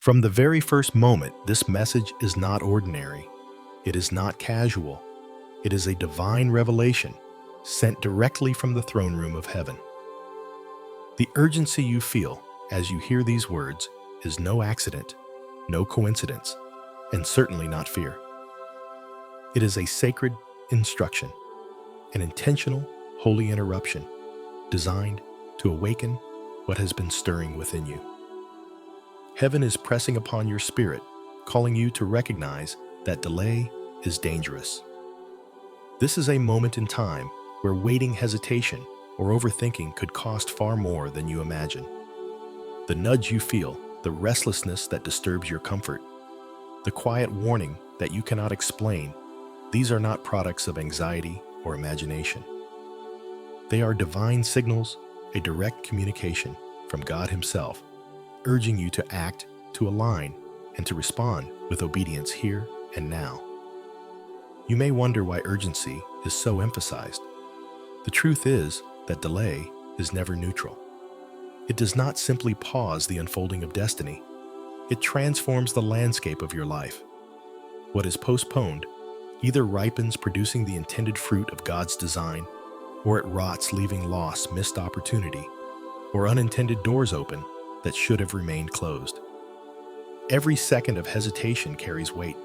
From the very first moment, this message is not ordinary. It is not casual. It is a divine revelation sent directly from the throne room of heaven. The urgency you feel as you hear these words is no accident, no coincidence, and certainly not fear. It is a sacred instruction, an intentional, holy interruption designed to awaken what has been stirring within you. Heaven is pressing upon your spirit, calling you to recognize that delay is dangerous. This is a moment in time where waiting, hesitation, or overthinking could cost far more than you imagine. The nudge you feel, the restlessness that disturbs your comfort, the quiet warning that you cannot explain, these are not products of anxiety or imagination. They are divine signals, a direct communication from God Himself, urging you to act, to align, and to respond with obedience here and now. You may wonder why urgency is so emphasized. The truth is that delay is never neutral. It does not simply pause the unfolding of destiny. It transforms the landscape of your life. What is postponed either ripens, producing the intended fruit of God's design, or it rots, leaving lost, missed opportunity, or unintended doors open that should have remained closed. Every second of hesitation carries weight.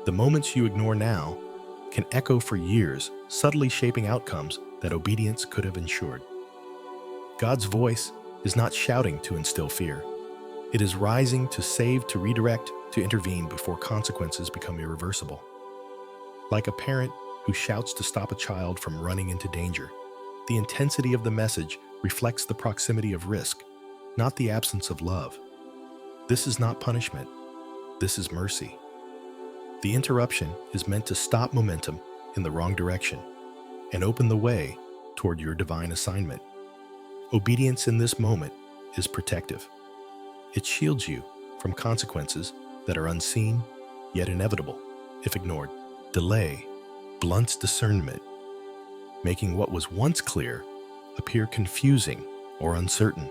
The moments you ignore now can echo for years, subtly shaping outcomes that obedience could have ensured. God's voice is not shouting to instill fear. It is rising to save, to redirect, to intervene before consequences become irreversible. Like a parent who shouts to stop a child from running into danger, the intensity of the message reflects the proximity of risk, not the absence of love. This is not punishment. This is mercy. The interruption is meant to stop momentum in the wrong direction and open the way toward your divine assignment. Obedience in this moment is protective. It shields you from consequences that are unseen yet inevitable if ignored. Delay blunts discernment, making what was once clear appear confusing or uncertain.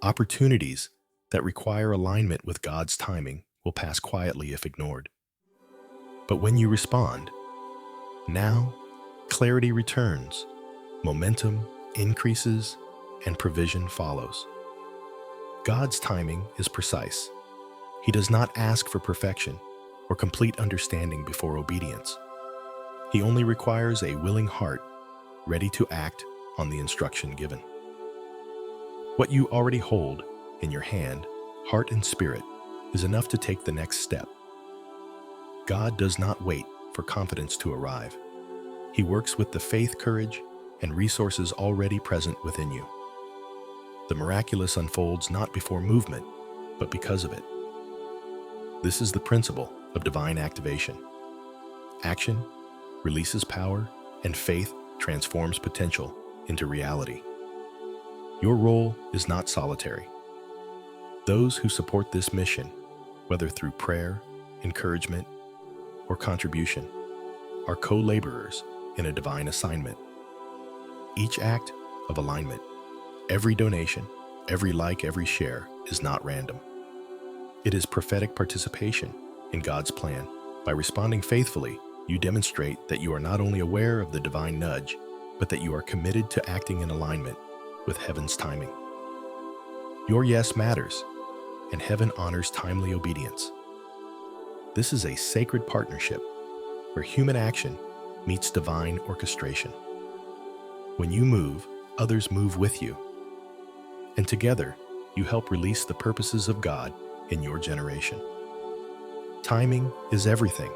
Opportunities that require alignment with God's timing will pass quietly if ignored. But when you respond, now clarity returns, momentum increases, and provision follows. God's timing is precise. He does not ask for perfection or complete understanding before obedience. He only requires a willing heart ready to act on the instruction given. What you already hold in your hand, heart and spirit, is enough to take the next step. God does not wait for confidence to arrive. He works with the faith, courage, and resources already present within you. The miraculous unfolds not before movement, but because of it. This is the principle of divine activation. Action releases power, and faith transforms potential into reality. Your role is not solitary. Those who support this mission, whether through prayer, encouragement, or contribution, are co-laborers in a divine assignment. Each act of alignment, every donation, every like, every share is not random. It is prophetic participation in God's plan. By responding faithfully, you demonstrate that you are not only aware of the divine nudge, but that you are committed to acting in alignment with heaven's timing. Your yes matters, and heaven honors timely obedience. This is a sacred partnership where human action meets divine orchestration. When you move, others move with you, and together you help release the purposes of God in your generation. Timing is everything,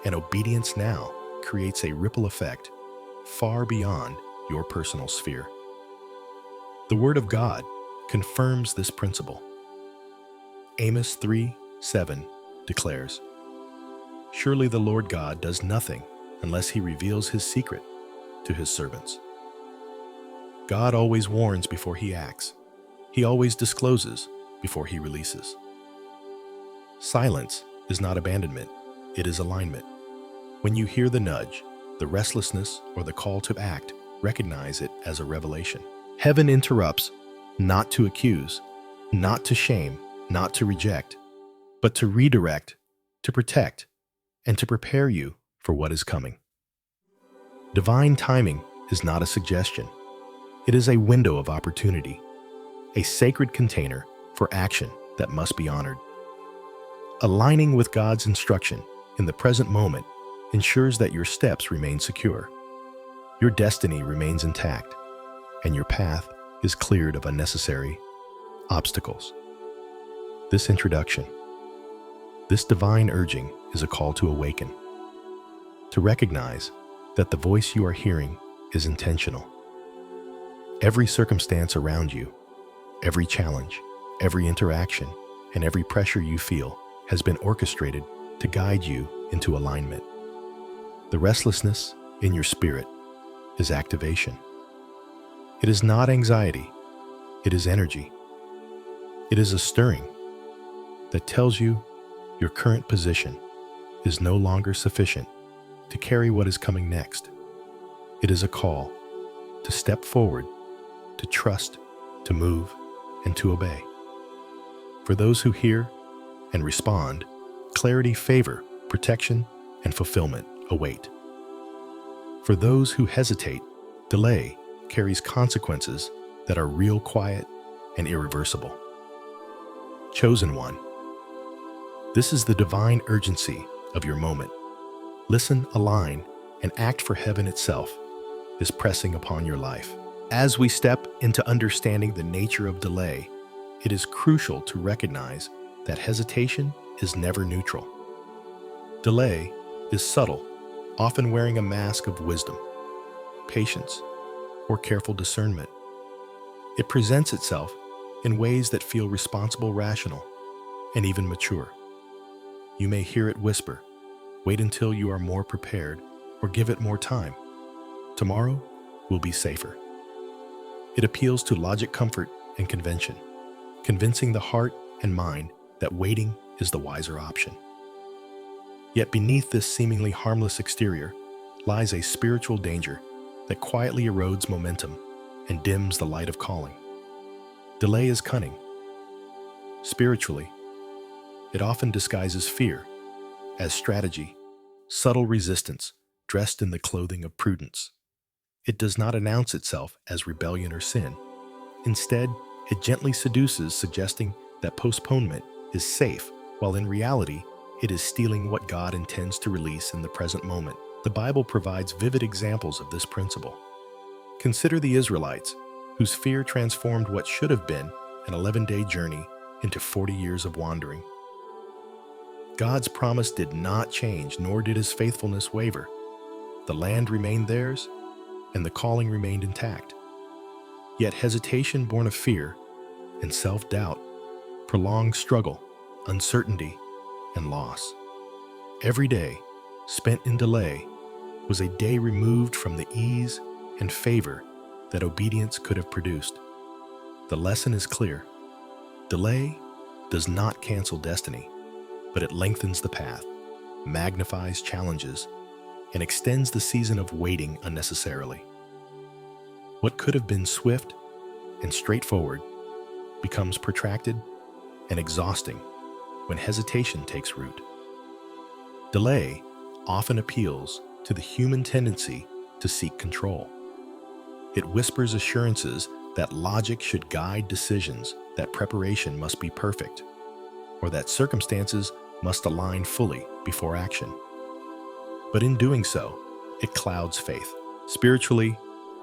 and obedience now creates a ripple effect far beyond your personal sphere. The Word of God confirms this principle. Amos 3:7 declares, "Surely the Lord God does nothing unless He reveals His secret to His servants." God always warns before He acts. He always discloses before He releases. Silence is not abandonment, it is alignment. When you hear the nudge, the restlessness, or the call to act, recognize it as a revelation. Heaven interrupts, not to accuse, not to shame, not to reject, but to redirect, to protect, and to prepare you for what is coming. Divine timing is not a suggestion. It is a window of opportunity, a sacred container for action that must be honored. Aligning with God's instruction in the present moment ensures that your steps remain secure, your destiny remains intact, and your path is cleared of unnecessary obstacles. This introduction, this divine urging is a call to awaken, to recognize that the voice you are hearing is intentional. Every circumstance around you, every challenge, every interaction, and every pressure you feel has been orchestrated to guide you into alignment. The restlessness in your spirit is activation. It is not anxiety, it is energy. It is a stirring that tells you your current position is no longer sufficient to carry what is coming next. It is a call to step forward, to trust, to move, and to obey. For those who hear and respond, clarity, favor, protection, and fulfillment await. For those who hesitate, delay carries consequences that are real, quiet, and irreversible. Chosen one, this is the divine urgency of your moment. Listen, align, and act, for heaven itself is pressing upon your life. As we step into understanding the nature of delay, it is crucial to recognize that hesitation is never neutral. Delay is subtle, often wearing a mask of wisdom, patience, or careful discernment. It presents itself in ways that feel responsible, rational, and even mature. You may hear it whisper, "Wait until you are more prepared," or "Give it more time. Tomorrow will be safer." It appeals to logic, comfort, and convention, convincing the heart and mind that waiting is the wiser option. Yet beneath this seemingly harmless exterior lies a spiritual danger that quietly erodes momentum and dims the light of calling. Delay is cunning. Spiritually, it often disguises fear as strategy, subtle resistance dressed in the clothing of prudence. It does not announce itself as rebellion or sin. Instead, it gently seduces, suggesting that postponement is safe, while in reality, it is stealing what God intends to release in the present moment. The Bible provides vivid examples of this principle. Consider the Israelites, whose fear transformed what should have been an 11-day journey into 40 years of wandering. God's promise did not change, nor did his faithfulness waver. The land remained theirs, and the calling remained intact. Yet hesitation born of fear and self-doubt, prolonged struggle, uncertainty, and loss. Every day spent in delay was a day removed from the ease and favor that obedience could have produced. The lesson is clear. Delay does not cancel destiny, but it lengthens the path, magnifies challenges, and extends the season of waiting unnecessarily. What could have been swift and straightforward becomes protracted and exhausting when hesitation takes root. Delay often appeals to the human tendency to seek control. It whispers assurances that logic should guide decisions, that preparation must be perfect, or that circumstances must align fully before action. But in doing so, it clouds faith. Spiritually,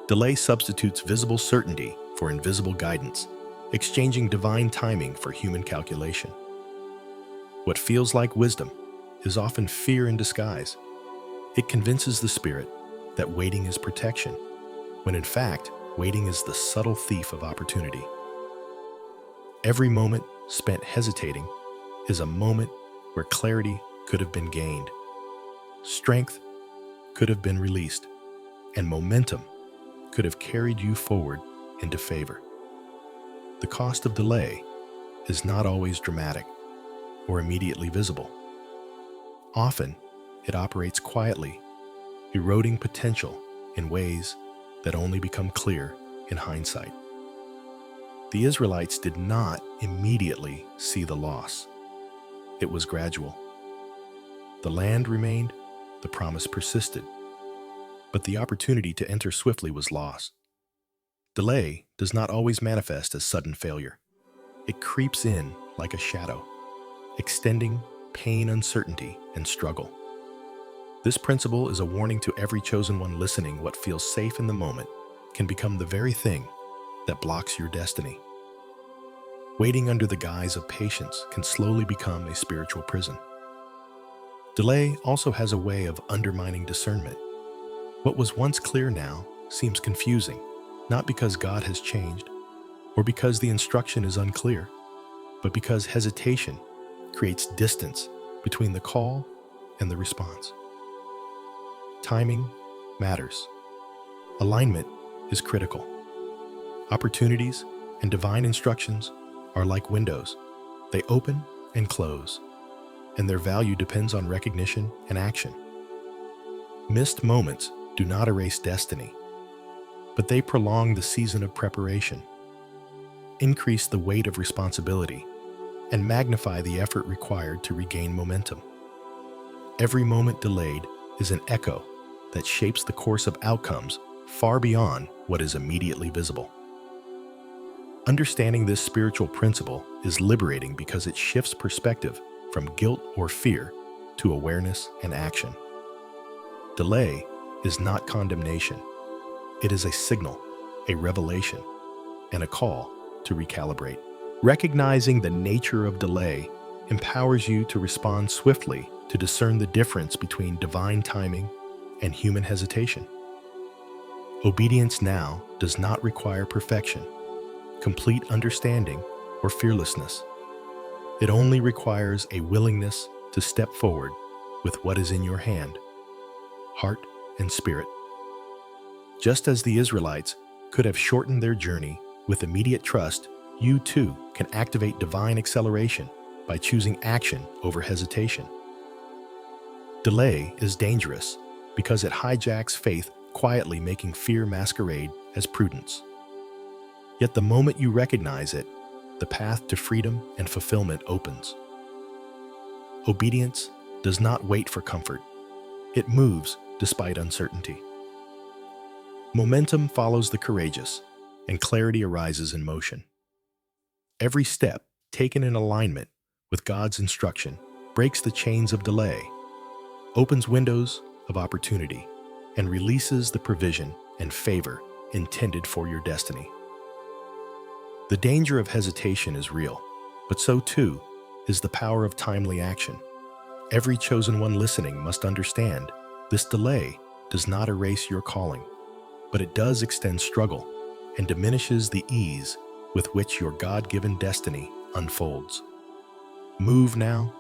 delay substitutes visible certainty for invisible guidance, exchanging divine timing for human calculation. What feels like wisdom is often fear in disguise. It convinces the spirit that waiting is protection, when in fact, waiting is the subtle thief of opportunity. Every moment spent hesitating is a moment where clarity could have been gained, strength could have been released, and momentum could have carried you forward into favor. The cost of delay is not always dramatic or immediately visible. Often, it operates quietly, eroding potential in ways that only become clear in hindsight. The Israelites did not immediately see the loss. It was gradual. The land remained, the promise persisted, but the opportunity to enter swiftly was lost. Delay does not always manifest as sudden failure. It creeps in like a shadow, extending pain, uncertainty, and struggle. This principle is a warning to every chosen one listening. What feels safe in the moment can become the very thing that blocks your destiny. Waiting under the guise of patience can slowly become a spiritual prison. Delay also has a way of undermining discernment. What was once clear now seems confusing, not because God has changed or because the instruction is unclear, but because hesitation creates distance between the call and the response. Timing matters. Alignment is critical. Opportunities and divine instructions are like windows. They open and close, and their value depends on recognition and action. Missed moments do not erase destiny, but they prolong the season of preparation, increase the weight of responsibility, and magnify the effort required to regain momentum. Every moment delayed is an echo that shapes the course of outcomes far beyond what is immediately visible. Understanding this spiritual principle is liberating because it shifts perspective from guilt or fear to awareness and action. Delay is not condemnation. It is a signal, a revelation, and a call to recalibrate. Recognizing the nature of delay empowers you to respond swiftly to discern the difference between divine timing and human hesitation. Obedience now does not require perfection, complete understanding, or fearlessness. It only requires a willingness to step forward with what is in your hand, heart and spirit. Just as the Israelites could have shortened their journey with immediate trust, you too can activate divine acceleration by choosing action over hesitation. Delay is dangerous because it hijacks faith, quietly making fear masquerade as prudence. Yet the moment you recognize it, the path to freedom and fulfillment opens. Obedience does not wait for comfort. It moves despite uncertainty. Momentum follows the courageous, and clarity arises in motion. Every step taken in alignment with God's instruction breaks the chains of delay, opens windows of opportunity, and releases the provision and favor intended for your destiny. The danger of hesitation is real, but so too is the power of timely action. Every chosen one listening must understand this delay does not erase your calling, but it does extend struggle and diminishes the ease with which your God-given destiny unfolds. Move now,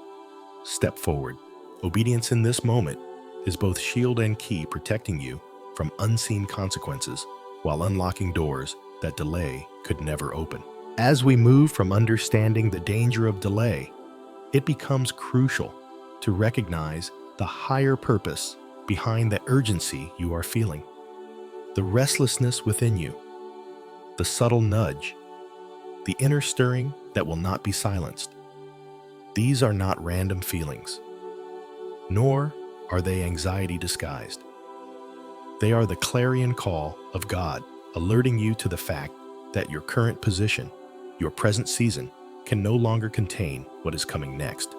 step forward. Obedience in this moment is both shield and key, protecting you from unseen consequences while unlocking doors that delay could never open. As we move from understanding the danger of delay, it becomes crucial to recognize the higher purpose behind the urgency you are feeling. The restlessness within you, the subtle nudge, the inner stirring that will not be silenced. These are not random feelings, nor are they anxiety disguised. They are the clarion call of God, alerting you to the fact that your current position, your present season, can no longer contain what is coming next.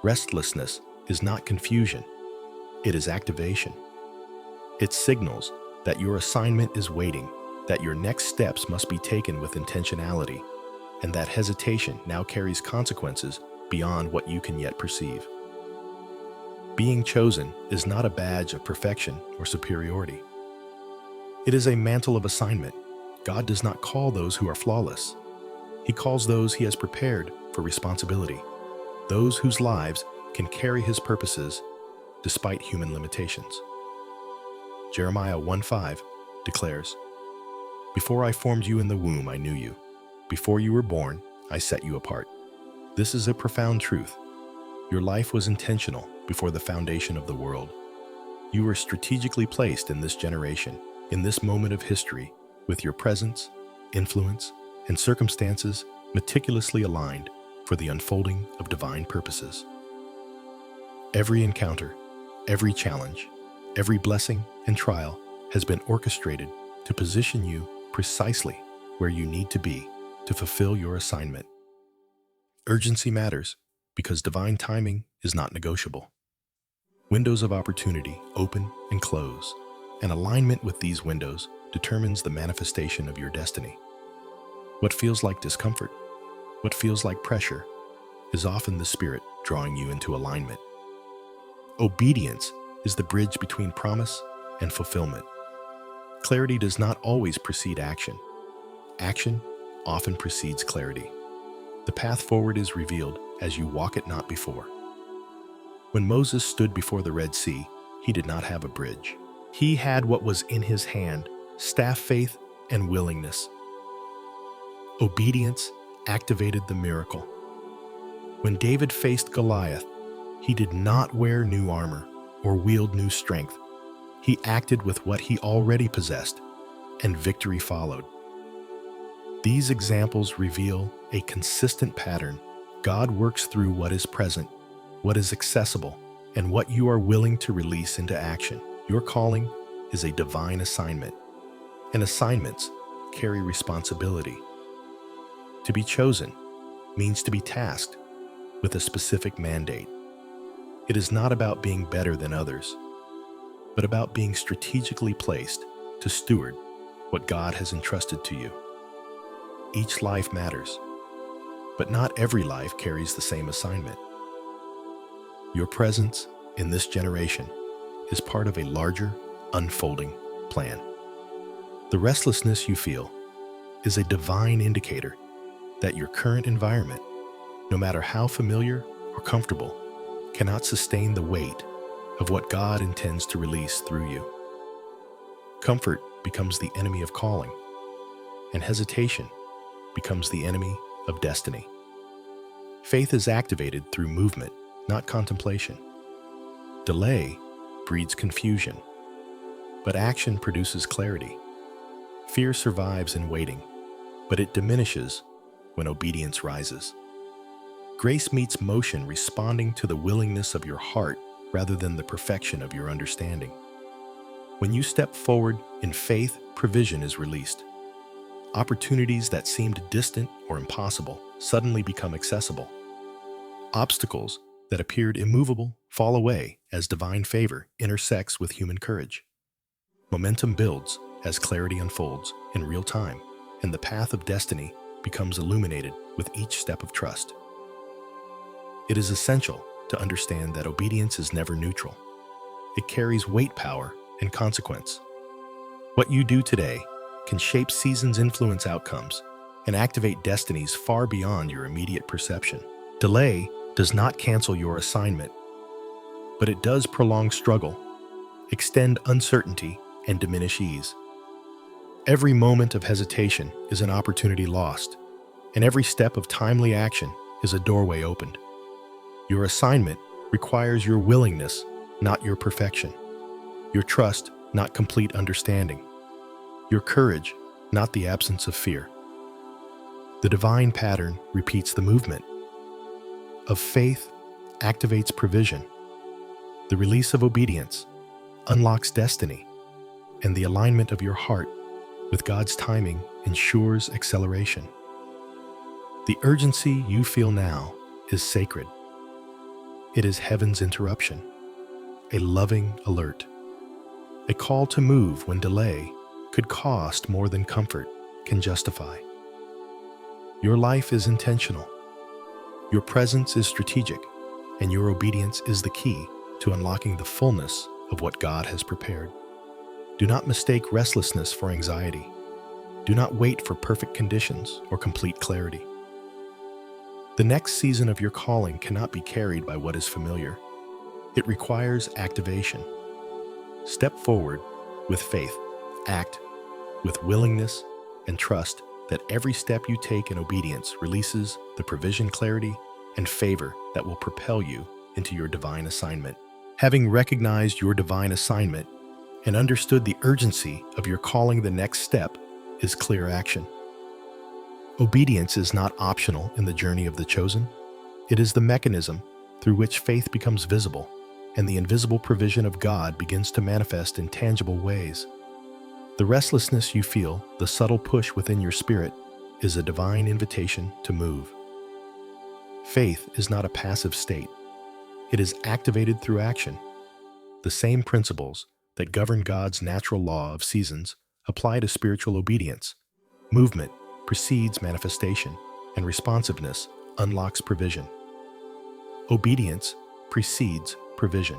Restlessness is not confusion, it is activation. It signals that your assignment is waiting, that your next steps must be taken with intentionality, and that hesitation now carries consequences beyond what you can yet perceive. Being chosen is not a badge of perfection or superiority. It is a mantle of assignment. God does not call those who are flawless. He calls those he has prepared for responsibility, those whose lives can carry his purposes despite human limitations. Jeremiah 1:5 declares, "Before I formed you in the womb, I knew you. Before you were born, I set you apart." This is a profound truth. Your life was intentional before the foundation of the world. You were strategically placed in this generation, in this moment of history, with your presence, influence, and circumstances meticulously aligned for the unfolding of divine purposes. Every encounter, every challenge, every blessing and trial has been orchestrated to position you precisely where you need to be to fulfill your assignment. Urgency matters because divine timing is not negotiable. Windows of opportunity open and close, and alignment with these windows determines the manifestation of your destiny. What feels like discomfort, what feels like pressure, is often the Spirit drawing you into alignment. Obedience is the bridge between promise and fulfillment. Clarity does not always precede action. Action often precedes clarity. The path forward is revealed as you walk it not before. When Moses stood before the Red Sea, he did not have a bridge. He had what was in his hand: staff faith and willingness. Obedience activated the miracle. When David faced Goliath, he did not wear new armor or wield new strength. He acted with what he already possessed, and victory followed. These examples reveal a consistent pattern. God works through what is present, what is accessible, and what you are willing to release into action. Your calling is a divine assignment, and assignments carry responsibility. To be chosen means to be tasked with a specific mandate. It is not about being better than others, but about being strategically placed to steward what God has entrusted to you. Each life matters, but not every life carries the same assignment. Your presence in this generation is part of a larger, unfolding plan. The restlessness you feel is a divine indicator that your current environment, no matter how familiar or comfortable, cannot sustain the weight of what God intends to release through you. Comfort becomes the enemy of calling, and hesitation becomes the enemy of destiny. Faith is activated through movement, not contemplation. Delay breeds confusion, but action produces clarity. Fear survives in waiting, but it diminishes when obedience rises. Grace meets motion, responding to the willingness of your heart rather than the perfection of your understanding. When you step forward in faith, provision is released. Opportunities that seemed distant or impossible suddenly become accessible. Obstacles that appeared immovable fall away as divine favor intersects with human courage. Momentum builds as clarity unfolds in real time, and the path of destiny becomes illuminated with each step of trust. It is essential to understand that obedience is never neutral. It carries weight, power, and consequence. What you do today can shape seasons, influence outcomes, and activate destinies far beyond your immediate perception. Delay does not cancel your assignment, but it does prolong struggle, extend uncertainty, and diminish ease. Every moment of hesitation is an opportunity lost, and every step of timely action is a doorway opened. Your assignment requires your willingness, not your perfection. Your trust, not complete understanding. Your courage, not the absence of fear. The divine pattern repeats the movement. Of faith activates provision. The release of obedience unlocks destiny, and the alignment of your heart with God's timing ensures acceleration. The urgency you feel now is sacred. It is heaven's interruption, a loving alert, a call to move when delay could cost more than comfort can justify. Your life is intentional. Your presence is strategic, and your obedience is the key to unlocking the fullness of what God has prepared. Do not mistake restlessness for anxiety. Do not wait for perfect conditions or complete clarity. The next season of your calling cannot be carried by what is familiar. It requires activation. Step forward with faith. Act with willingness and trust that every step you take in obedience releases the provision, clarity, and favor that will propel you into your divine assignment. Having recognized your divine assignment and understood the urgency of your calling, the next step is clear action. Obedience is not optional in the journey of the chosen. It is the mechanism through which faith becomes visible, and the invisible provision of God begins to manifest in tangible ways. The restlessness you feel, the subtle push within your spirit, is a divine invitation to move. Faith is not a passive state. It is activated through action. The same principles that govern God's natural law of seasons apply to spiritual obedience. Movement precedes manifestation, and responsiveness unlocks provision. Obedience precedes provision.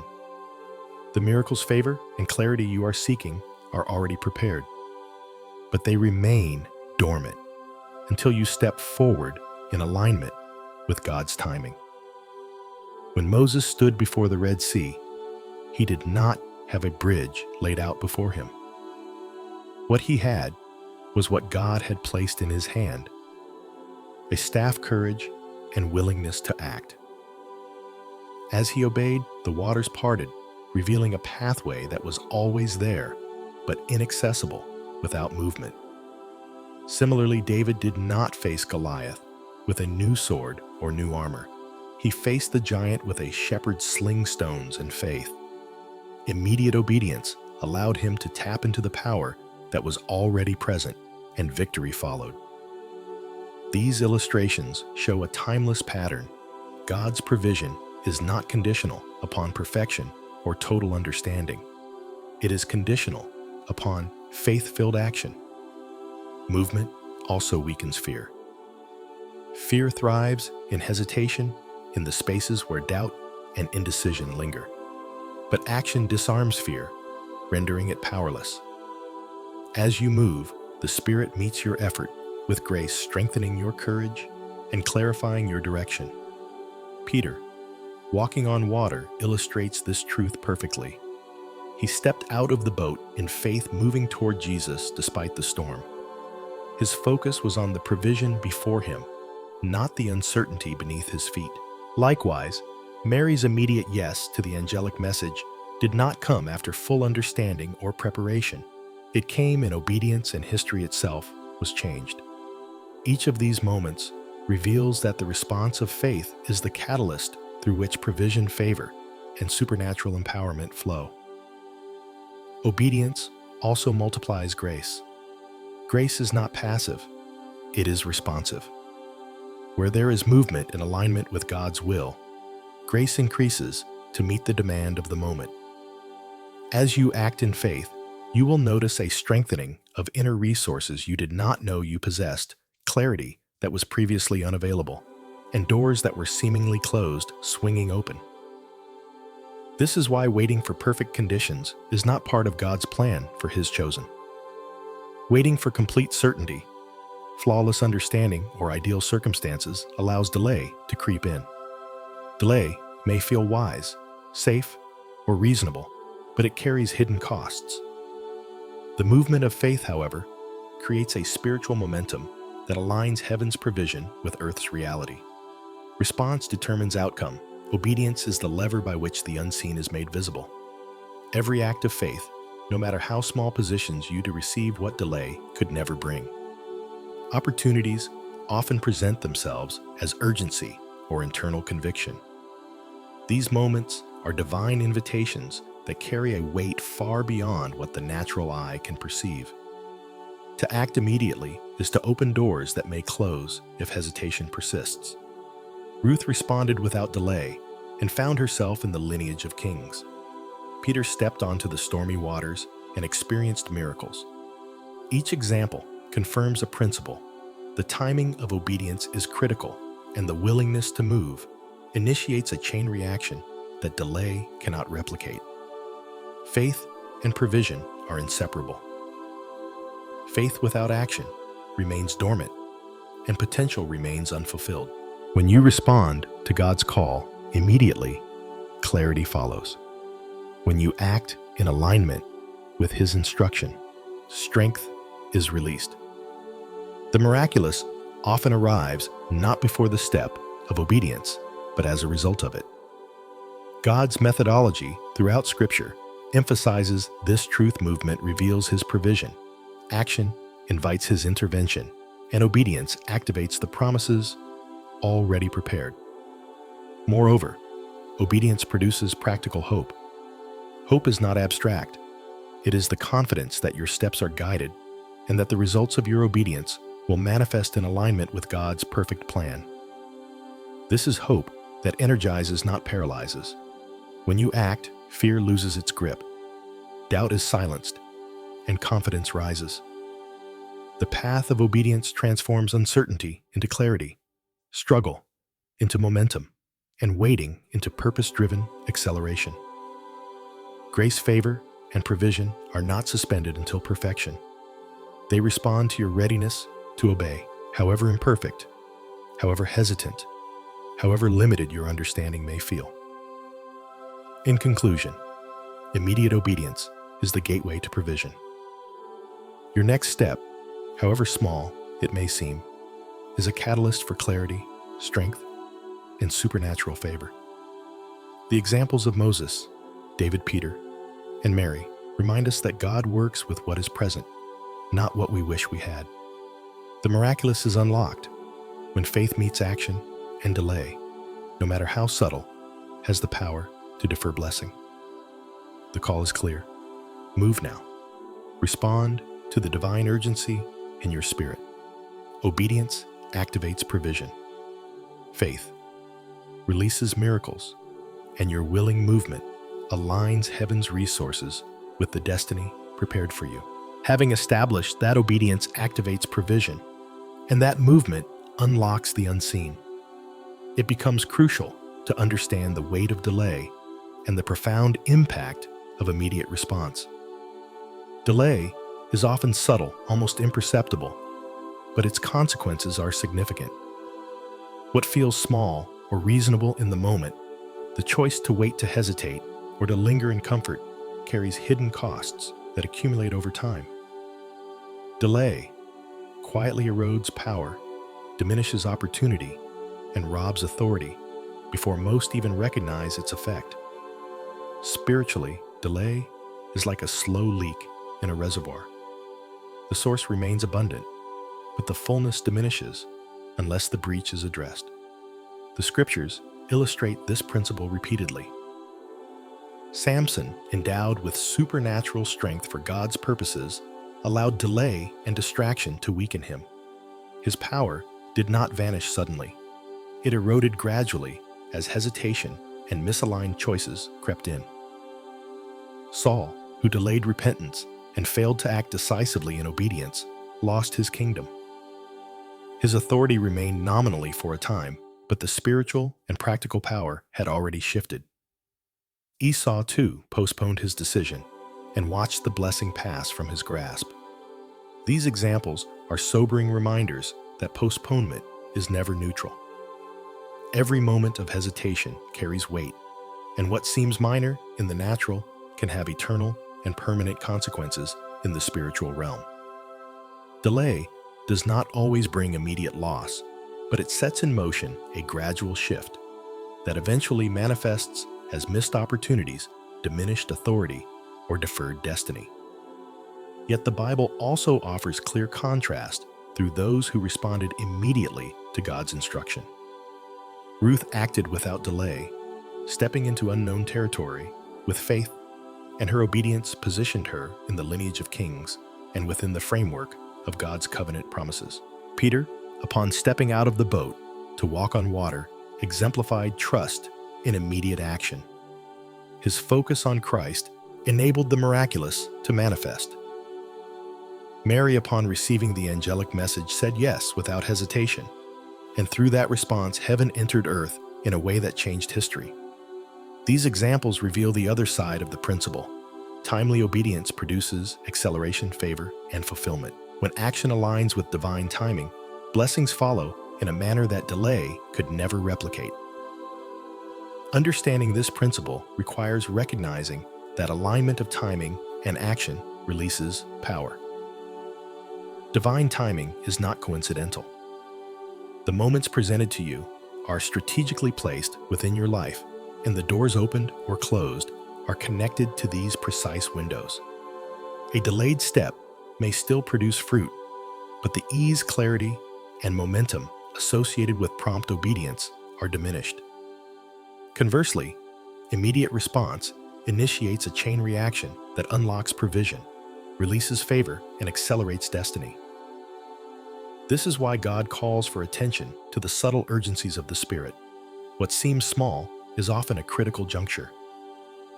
The miracle's favor and clarity you are seeking are already prepared, but they remain dormant until you step forward in alignment with God's timing. When Moses stood before the Red Sea, he did not have a bridge laid out before him. What he had was what God had placed in his hand: a staff, courage, and willingness to act. As he obeyed, the waters parted, revealing a pathway that was always there, but inaccessible without movement. Similarly, David did not face Goliath with a new sword or new armor. He faced the giant with a shepherd's sling stones and faith. Immediate obedience allowed him to tap into the power that was already present, and victory followed. These illustrations show a timeless pattern. God's provision is not conditional upon perfection or total understanding. It is conditional upon faith-filled action. Movement also weakens fear. Fear thrives in hesitation, in the spaces where doubt and indecision linger. But action disarms fear, rendering it powerless. As you move, the Spirit meets your effort with grace, strengthening your courage and clarifying your direction. Peter, walking on water, illustrates this truth perfectly. He stepped out of the boat in faith, moving toward Jesus despite the storm. His focus was on the provision before him, not the uncertainty beneath his feet. Likewise, Mary's immediate yes to the angelic message did not come after full understanding or preparation. It came in obedience, and history itself was changed. Each of these moments reveals that the response of faith is the catalyst through which provision, favor, and supernatural empowerment flow. Obedience also multiplies grace. Grace is not passive, it is responsive. Where there is movement in alignment with God's will, grace increases to meet the demand of the moment. As you act in faith, you will notice a strengthening of inner resources you did not know you possessed, clarity that was previously unavailable, and doors that were seemingly closed swinging open. This is why waiting for perfect conditions is not part of God's plan for His chosen. Waiting for complete certainty, flawless understanding, or ideal circumstances allows delay to creep in. Delay may feel wise, safe, or reasonable, but it carries hidden costs. The movement of faith, however, creates a spiritual momentum that aligns heaven's provision with earth's reality. Response determines outcome. Obedience is the lever by which the unseen is made visible. Every act of faith, no matter how small, positions you to receive what delay could never bring. Opportunities often present themselves as urgency or internal conviction. These moments are divine invitations that carry a weight far beyond what the natural eye can perceive. To act immediately is to open doors that may close if hesitation persists. Ruth responded without delay and found herself in the lineage of kings. Peter stepped onto the stormy waters and experienced miracles. Each example confirms a principle. The timing of obedience is critical, and the willingness to move initiates a chain reaction that delay cannot replicate. Faith and provision are inseparable. Faith without action remains dormant, and potential remains unfulfilled. When you respond to God's call immediately, clarity follows. When you act in alignment with His instruction, strength is released. The miraculous often arrives not before the step of obedience, but as a result of it. God's methodology throughout Scripture emphasizes this truth. Movement reveals His provision. Action invites His intervention, and obedience activates the promises already prepared. Moreover, obedience produces practical hope. Hope is not abstract. It is the confidence that your steps are guided and that the results of your obedience will manifest in alignment with God's perfect plan. This is hope that energizes, not paralyzes. When you act, fear loses its grip, doubt is silenced, and confidence rises. The path of obedience transforms uncertainty into clarity, struggle into momentum, and waiting into purpose-driven acceleration. Grace, favor, and provision are not suspended until perfection. They respond to your readiness to obey, however imperfect, however hesitant, however limited your understanding may feel. In conclusion, immediate obedience is the gateway to provision. Your next step, however small it may seem, is a catalyst for clarity, strength, and supernatural favor. The examples of Moses, David, Peter, and Mary remind us that God works with what is present, not what we wish we had. The miraculous is unlocked when faith meets action, and delay, no matter how subtle, has the power to defer blessing. The call is clear. Move now. Respond to the divine urgency in your spirit. Obedience activates provision. Faith releases miracles, and your willing movement aligns heaven's resources with the destiny prepared for you. Having established that obedience activates provision, and that movement unlocks the unseen, it becomes crucial to understand the weight of delay and the profound impact of immediate response. Delay is often subtle, almost imperceptible, but its consequences are significant. What feels small or reasonable in the moment, the choice to wait, to hesitate, or to linger in comfort carries hidden costs that accumulate over time. Delay quietly erodes power, diminishes opportunity, and robs authority before most even recognize its effect. Spiritually, delay is like a slow leak in a reservoir. The source remains abundant, but the fullness diminishes unless the breach is addressed. The scriptures illustrate this principle repeatedly. Samson, endowed with supernatural strength for God's purposes, allowed delay and distraction to weaken him. His power did not vanish suddenly. It eroded gradually as hesitation and misaligned choices crept in. Saul, who delayed repentance and failed to act decisively in obedience, lost his kingdom. His authority remained nominally for a time, but the spiritual and practical power had already shifted. Esau, too, postponed his decision and watched the blessing pass from his grasp. These examples are sobering reminders that postponement is never neutral. Every moment of hesitation carries weight, and what seems minor in the natural can have eternal and permanent consequences in the spiritual realm. Delay does not always bring immediate loss, but it sets in motion a gradual shift that eventually manifests as missed opportunities, diminished authority, or deferred destiny. Yet the Bible also offers clear contrast through those who responded immediately to God's instruction. Ruth acted without delay, stepping into unknown territory with faith, and her obedience positioned her in the lineage of kings and within the framework of God's covenant promises. Peter, upon stepping out of the boat to walk on water, exemplified trust in immediate action. His focus on Christ enabled the miraculous to manifest. Mary, upon receiving the angelic message, said yes without hesitation, and through that response, heaven entered earth in a way that changed history. These examples reveal the other side of the principle. Timely obedience produces acceleration, favor, and fulfillment. When action aligns with divine timing, blessings follow in a manner that delay could never replicate. Understanding this principle requires recognizing that alignment of timing and action releases power. Divine timing is not coincidental. The moments presented to you are strategically placed within your life, and the doors opened or closed are connected to these precise windows. A delayed step may still produce fruit, but the ease, clarity, and momentum associated with prompt obedience are diminished. Conversely, immediate response initiates a chain reaction that unlocks provision, releases favor, and accelerates destiny. This is why God calls for attention to the subtle urgencies of the Spirit. What seems small is often a critical juncture.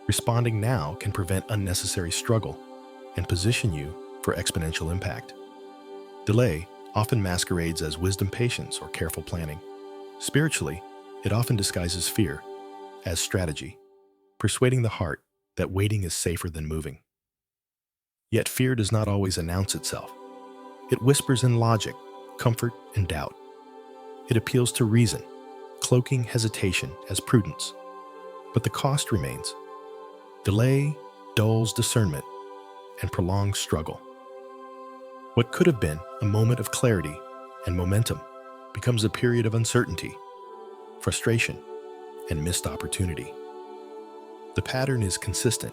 Responding now can prevent unnecessary struggle and position you for exponential impact. Delay often masquerades as wisdom, patience, or careful planning. Spiritually, it often disguises fear as strategy, persuading the heart that waiting is safer than moving. Yet fear does not always announce itself. It whispers in logic, comfort, and doubt. It appeals to reason, cloaking hesitation as prudence. But the cost remains. Delay dulls discernment and prolongs struggle. What could have been a moment of clarity and momentum becomes a period of uncertainty, frustration, and missed opportunity. The pattern is consistent.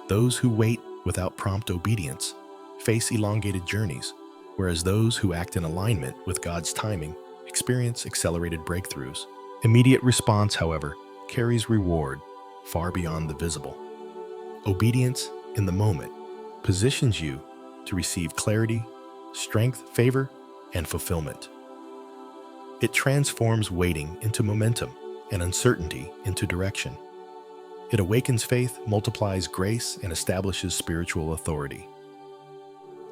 Those who wait without prompt obedience face elongated journeys, whereas those who act in alignment with God's timing experience accelerated breakthroughs. Immediate response, however, carries reward far beyond the visible. Obedience in the moment positions you to receive clarity, strength, favor, and fulfillment. It transforms waiting into momentum and uncertainty into direction. It awakens faith, multiplies grace, and establishes spiritual authority.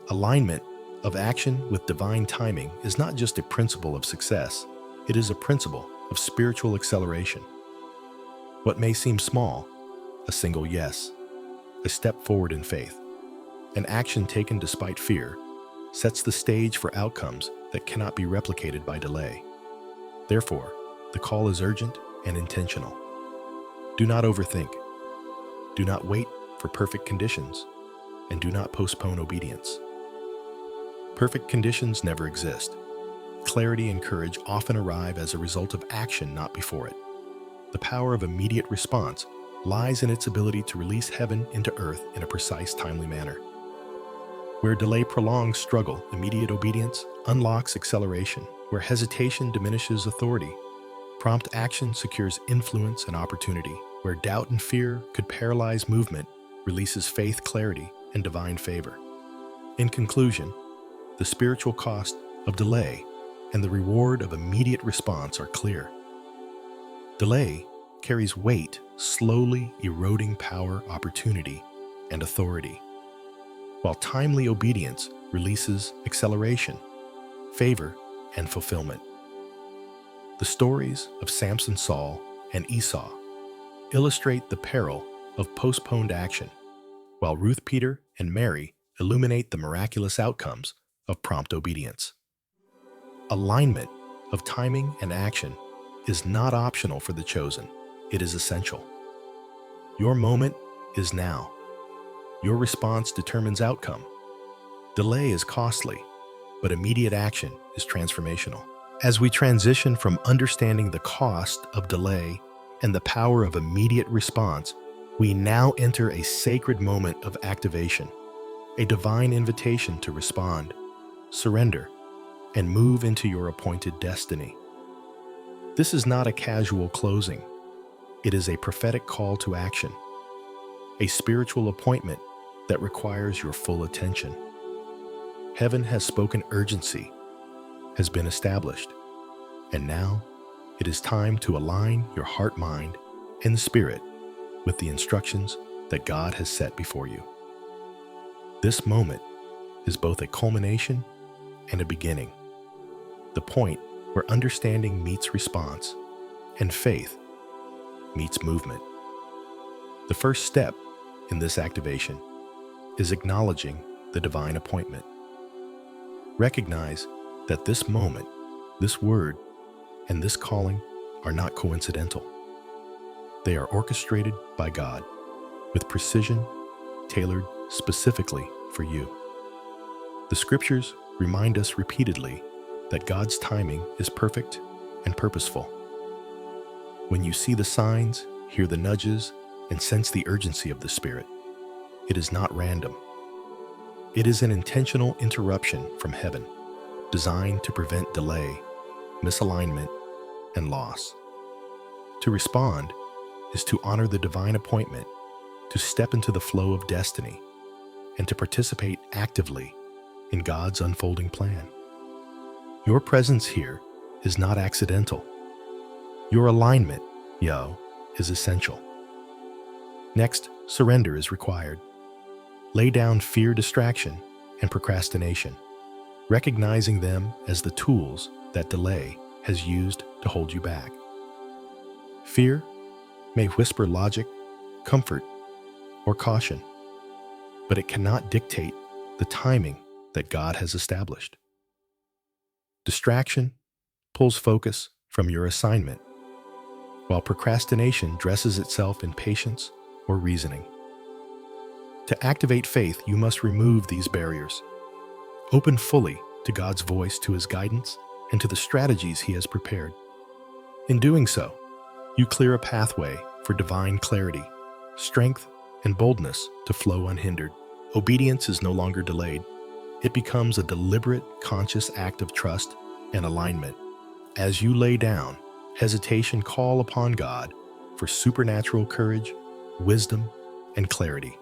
Alignment of action with divine timing is not just a principle of success, it is a principle of spiritual acceleration. What may seem small, a single yes, a step forward in faith, an action taken despite fear, sets the stage for outcomes that cannot be replicated by delay. Therefore, the call is urgent and intentional. Do not overthink. Do not wait for perfect conditions, and do not postpone obedience. Perfect conditions never exist. Clarity and courage often arrive as a result of action, not before it. The power of immediate response lies in its ability to release heaven into earth in a precise, timely manner. Where delay prolongs struggle, immediate obedience unlocks acceleration. Where hesitation diminishes authority, prompt action secures influence and opportunity. Where doubt and fear could paralyze movement, releases faith, clarity, and divine favor. In conclusion, the spiritual cost of delay and the reward of immediate response are clear. Delay carries weight, slowly eroding power, opportunity, and authority, while timely obedience releases acceleration, favor, and fulfillment. The stories of Samson, Saul, and Esau illustrate the peril of postponed action, while Ruth, Peter, and Mary illuminate the miraculous outcomes of prompt obedience. Alignment of timing and action is not optional for the chosen, it is essential. Your moment is now. Your response determines outcome. Delay is costly, but immediate action is transformational. As we transition from understanding the cost of delay and the power of immediate response, we now enter a sacred moment of activation, a divine invitation to respond, surrender, and move into your appointed destiny. This is not a casual closing. It is a prophetic call to action, a spiritual appointment that requires your full attention. Heaven has spoken, urgency has been established, and now it is time to align your heart, mind, and spirit with the instructions that God has set before you. This moment is both a culmination and a beginning, the point where understanding meets response and faith meets movement. The first step in this activation is acknowledging the divine appointment. Recognize that this moment, this word, and this calling are not coincidental. They are orchestrated by God with precision, tailored specifically for you. The scriptures remind us repeatedly that God's timing is perfect and purposeful. When you see the signs, hear the nudges, and sense the urgency of the Spirit, it is not random. It is an intentional interruption from heaven, designed to prevent delay, misalignment, and loss. To respond is to honor the divine appointment, to step into the flow of destiny, and to participate actively in God's unfolding plan. Your presence here is not accidental. Your alignment, is essential. Next, surrender is required. Lay down fear, distraction, and procrastination, recognizing them as the tools that delay has used to hold you back. Fear may whisper logic, comfort, or caution, but it cannot dictate the timing that God has established. Distraction pulls focus from your assignment, while procrastination dresses itself in patience or reasoning. To activate faith, you must remove these barriers. Open fully to God's voice, to His guidance, and to the strategies He has prepared. In doing so, you clear a pathway for divine clarity, strength, and boldness to flow unhindered. Obedience is no longer delayed. It becomes a deliberate, conscious act of trust and alignment. As you lay down hesitation, call upon God for supernatural courage, wisdom, and clarity.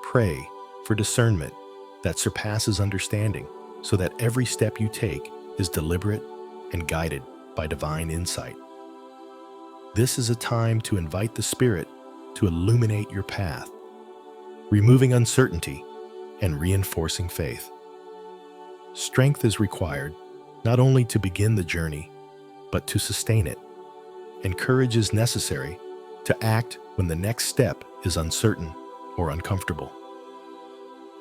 Pray for discernment that surpasses understanding, so that every step you take is deliberate and guided by divine insight. This is a time to invite the Spirit to illuminate your path, removing uncertainty and reinforcing faith. Strength is required not only to begin the journey, but to sustain it, and courage is necessary to act when the next step is uncertain or uncomfortable.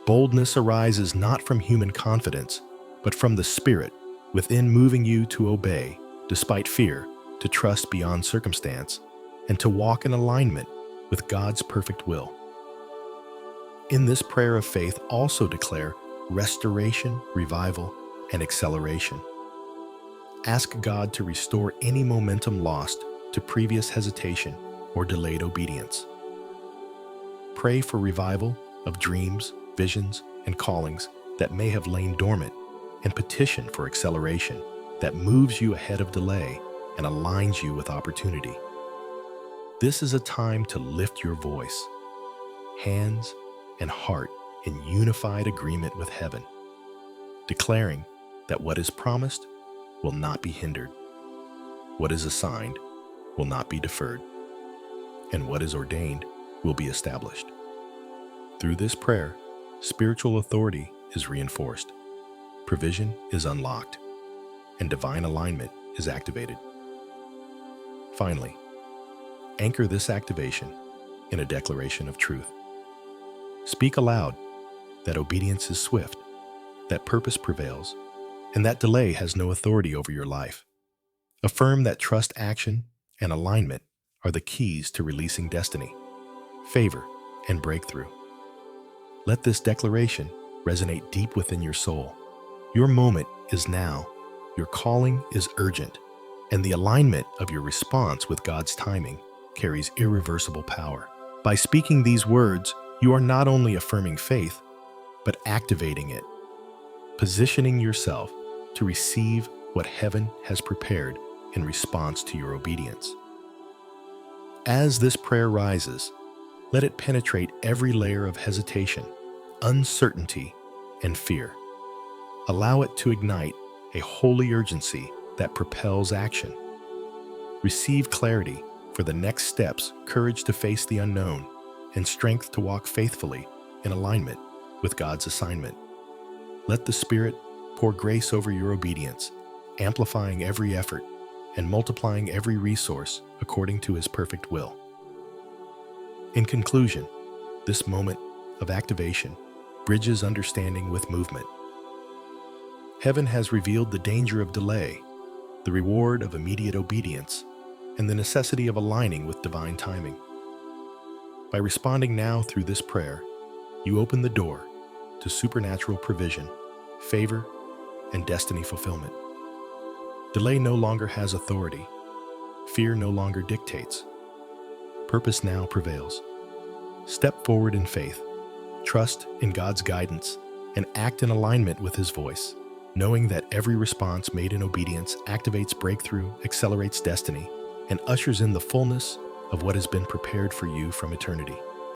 Boldness arises not from human confidence, but from the Spirit within, moving you to obey despite fear, to trust beyond circumstance, and to walk in alignment with God's perfect will. In this prayer of faith, also declare restoration, revival, and acceleration. Ask God to restore any momentum lost to previous hesitation or delayed obedience. Pray for revival of dreams, visions, and callings that may have lain dormant, and petition for acceleration that moves you ahead of delay and aligns you with opportunity. This is a time to lift your voice, hands, and heart in unified agreement with heaven, declaring that what is promised will not be hindered, what is assigned will not be deferred, and what is ordained will be established. Through this prayer, spiritual authority is reinforced, provision is unlocked, and divine alignment is activated. Finally, anchor this activation in a declaration of truth. Speak aloud that obedience is swift, that purpose prevails, and that delay has no authority over your life. Affirm that trust, action, and alignment are the keys to releasing destiny, favor, and breakthrough. Let this declaration resonate deep within your soul. Your moment is now, your calling is urgent, and the alignment of your response with God's timing carries irreversible power. By speaking these words, you are not only affirming faith, but activating it, positioning yourself to receive what heaven has prepared in response to your obedience. As this prayer rises, let it penetrate every layer of hesitation, uncertainty, and fear. Allow it to ignite a holy urgency that propels action. Receive clarity for the next steps, courage to face the unknown, and strength to walk faithfully in alignment with God's assignment. Let the Spirit pour grace over your obedience, amplifying every effort and multiplying every resource according to His perfect will. In conclusion, this moment of activation bridges understanding with movement. Heaven has revealed the danger of delay, the reward of immediate obedience, and the necessity of aligning with divine timing. By responding now through this prayer, you open the door to supernatural provision, favor, and destiny fulfillment. Delay no longer has authority. Fear no longer dictates. Purpose now prevails. Step forward in faith, trust in God's guidance, and act in alignment with His voice. knowing that every response made in obedience activates breakthrough, accelerates destiny, and ushers in the fullness of what has been prepared for you from eternity.